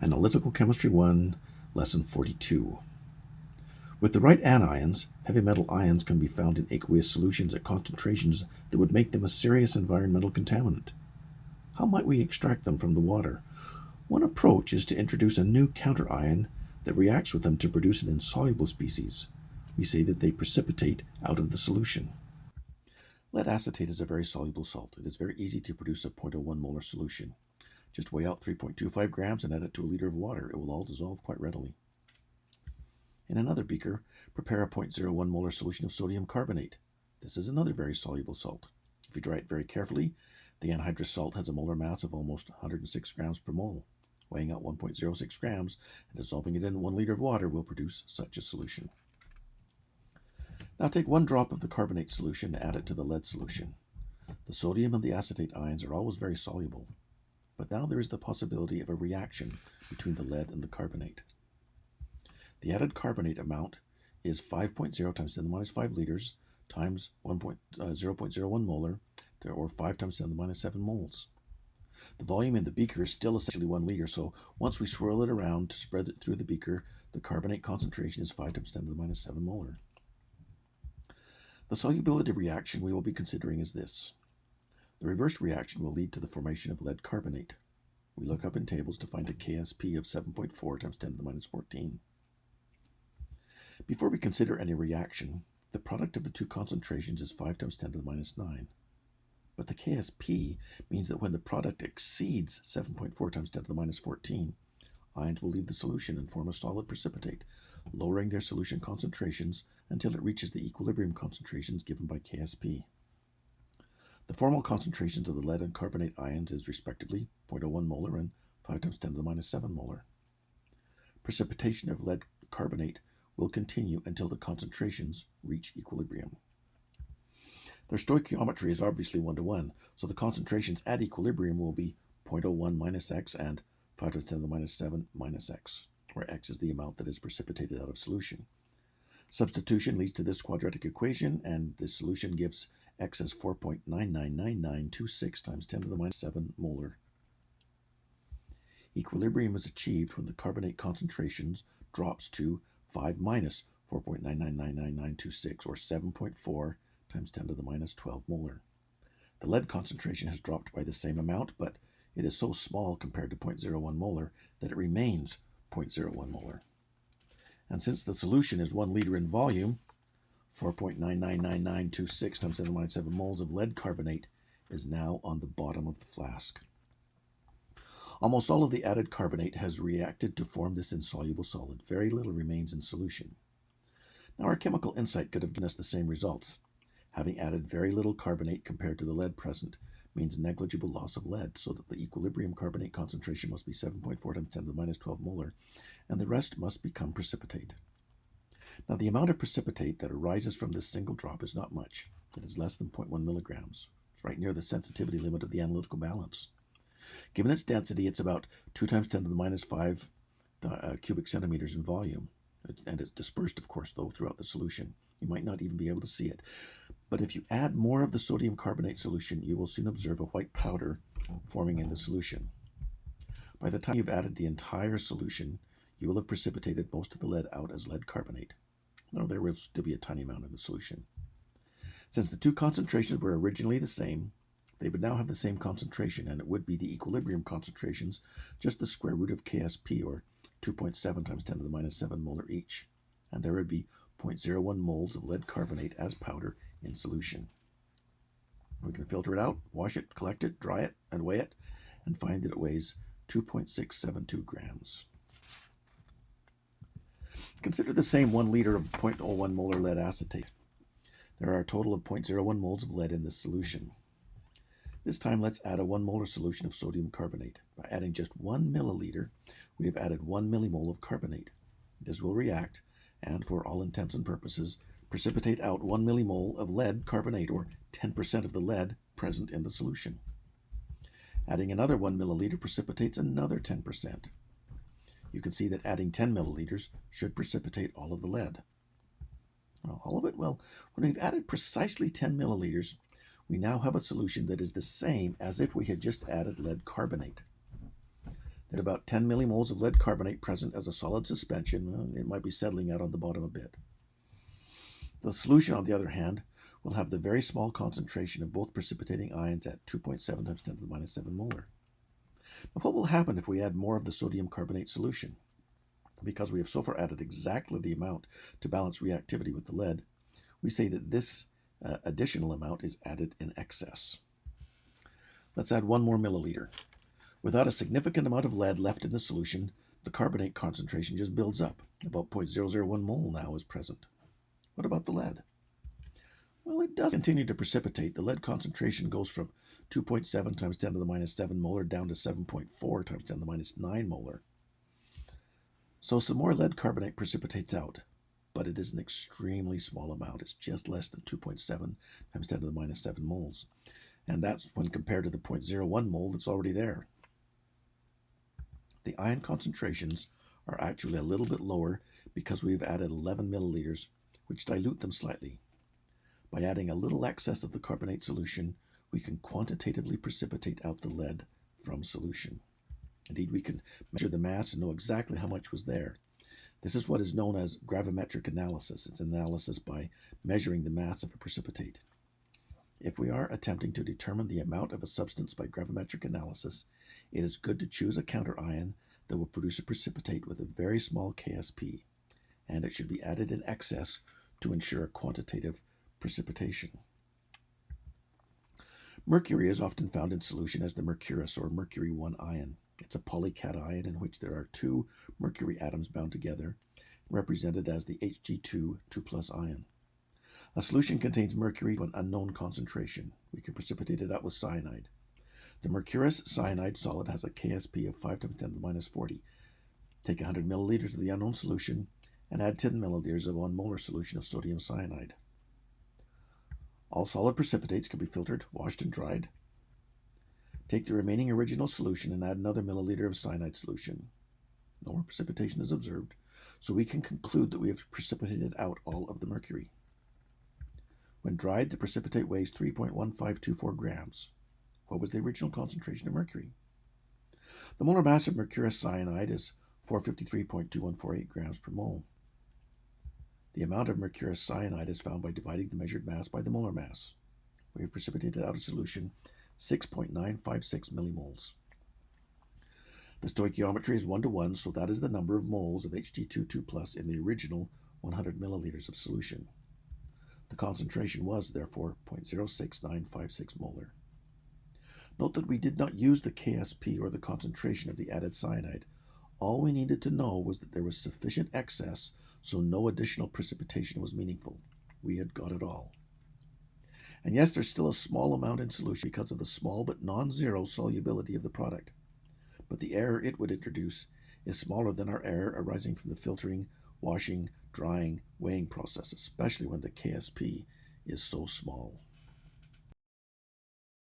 Analytical Chemistry 1, Lesson 42. With the right anions, heavy metal ions can be found in aqueous solutions at concentrations that would make them a serious environmental contaminant. How might we extract them from the water? One approach is to introduce a new counterion that reacts with them to produce an insoluble species. We say that they precipitate out of the solution. Lead acetate is a very soluble salt. It is very easy to produce a 0.01 molar solution. Just weigh out 3.25 grams and add it to a liter of water. It will all dissolve quite readily. In another beaker, prepare a 0.01 molar solution of sodium carbonate. This is another very soluble salt. If you dry it very carefully, the anhydrous salt has a molar mass of almost 106 grams per mole. Weighing out 1.06 grams and dissolving it in 1 liter of water will produce such a solution. Now take 1 drop of the carbonate solution and add it to the lead solution. The sodium and the acetate ions are always very soluble. But now there is the possibility of a reaction between the lead and the carbonate. The added carbonate amount is 5.0 times 10 to the minus 5 liters times 0.01 molar, or 5 times 10 to the minus 7 moles. The volume in the beaker is still essentially 1 liter, so once we swirl it around to spread it through the beaker, the carbonate concentration is 5 times 10 to the minus 7 molar. The solubility reaction we will be considering is this. The reverse reaction will lead to the formation of lead carbonate. We look up in tables to find a KSP of 7.4 times 10 to the minus 14. Before we consider any reaction, the product of the two concentrations is 5 times 10 to the minus 9. But the KSP means that when the product exceeds 7.4 times 10 to the minus 14, ions will leave the solution and form a solid precipitate, lowering their solution concentrations until it reaches the equilibrium concentrations given by KSP. The formal concentrations of the lead and carbonate ions is respectively 0.01 molar and 5 times 10 to the minus 7 molar. Precipitation of lead carbonate will continue until the concentrations reach equilibrium. Their stoichiometry is obviously 1:1, so the concentrations at equilibrium will be 0.01 minus x and 5 times 10 to the minus 7 minus x, where x is the amount that is precipitated out of solution. Substitution leads to this quadratic equation, and this solution gives x as 4.999926 times 10 to the minus 7 molar. Equilibrium is achieved when the carbonate concentrations drops to 5 minus 4.999926, or 7.4 times 10 to the minus 12 molar. The lead concentration has dropped by the same amount, but it is so small compared to 0.01 molar that it remains 0.01 molar. And since the solution is 1 liter in volume, 4.999926 times 10 to the minus 7 moles of lead carbonate is now on the bottom of the flask. Almost all of the added carbonate has reacted to form this insoluble solid. Very little remains in solution. Now our chemical insight could have given us the same results. Having added very little carbonate compared to the lead present means negligible loss of lead, so that the equilibrium carbonate concentration must be 7.4 times 10 to the minus 12 molar, and the rest must become precipitate. Now the amount of precipitate that arises from this single drop is not much. It is less than 0.1 milligrams. It's right near the sensitivity limit of the analytical balance. Given its density, it's about 2 times 10 to the minus 5 cubic centimeters in volume. And it's dispersed, of course, though, throughout the solution. You might not even be able to see it. But if you add more of the sodium carbonate solution, you will soon observe a white powder forming in the solution. By the time you've added the entire solution, you will have precipitated most of the lead out as lead carbonate. Now there will still be a tiny amount in the solution. Since the two concentrations were originally the same, they would now have the same concentration, and it would be the equilibrium concentrations, just the square root of KSP, or 2.7 times 10 to the minus 7 molar each. And there would be 0.01 moles of lead carbonate as powder in solution. We can filter it out, wash it, collect it, dry it, and weigh it, and find that it weighs 2.672 grams. Consider the same 1 liter of 0.01 molar lead acetate. There are a total of 0.01 moles of lead in this solution. This time let's add a 1 molar solution of sodium carbonate. By adding just 1 milliliter, we have added 1 millimole of carbonate. This will react, and for all intents and purposes, precipitate out 1 millimole of lead carbonate, or 10% of the lead present in the solution. Adding another 1 milliliter precipitates another 10%. You can see that adding 10 milliliters should precipitate all of the lead. Well, all of it? Well, when we've added precisely 10 milliliters, we now have a solution that is the same as if we had just added lead carbonate. At about 10 millimoles of lead carbonate present as a solid suspension, it might be settling out on the bottom a bit. The solution, on the other hand, will have the very small concentration of both precipitating ions at 2.7 times 10 to the minus 7 molar. Now, what will happen if we add more of the sodium carbonate solution? Because we have so far added exactly the amount to balance reactivity with the lead, we say that this additional amount is added in excess. Let's add 1 more milliliter. Without a significant amount of lead left in the solution, the carbonate concentration just builds up. About 0.001 mole now is present. What about the lead? Well, it does continue to precipitate. The lead concentration goes from 2.7 times 10 to the minus 7 molar down to 7.4 times 10 to the minus 9 molar. So some more lead carbonate precipitates out, but it is an extremely small amount. It's just less than 2.7 times 10 to the minus 7 moles. And that's when compared to the 0.01 mole that's already there. The ion concentrations are actually a little bit lower because we've added 11 milliliters, which dilute them slightly. By adding a little excess of the carbonate solution, we can quantitatively precipitate out the lead from solution. Indeed, we can measure the mass and know exactly how much was there. This is what is known as gravimetric analysis. It's analysis by measuring the mass of a precipitate. If we are attempting to determine the amount of a substance by gravimetric analysis, it is good to choose a counterion that will produce a precipitate with a very small KSP, and it should be added in excess to ensure quantitative precipitation. Mercury is often found in solution as the mercurous or mercury 1 ion. It's a polycation in which there are 2 mercury atoms bound together, represented as the Hg2 2+ ion. A solution contains mercury to an unknown concentration. We can precipitate it out with cyanide. The mercurous cyanide solid has a KSP of 5 times 10 to the minus 40. Take 100 milliliters of the unknown solution and add 10 milliliters of 1 molar solution of sodium cyanide. All solid precipitates can be filtered, washed, and dried. Take the remaining original solution and add another milliliter of cyanide solution. No more precipitation is observed, so we can conclude that we have precipitated out all of the mercury. When dried, the precipitate weighs 3.1524 grams. What was the original concentration of mercury? The molar mass of mercurous cyanide is 453.2148 grams per mole. The amount of mercurous cyanide is found by dividing the measured mass by the molar mass. We have precipitated out of solution 6.956 millimoles. The stoichiometry is 1:1, so that is the number of moles of Hg2 2+ in the original 100 milliliters of solution. The concentration was, therefore, 0.06956 molar. Note that we did not use the KSP or the concentration of the added cyanide. All we needed to know was that there was sufficient excess so no additional precipitation was meaningful. We had got it all. And yes, there's still a small amount in solution because of the small but non-zero solubility of the product. But the error it would introduce is smaller than our error arising from the filtering, washing, drying, weighing process, especially when the KSP is so small.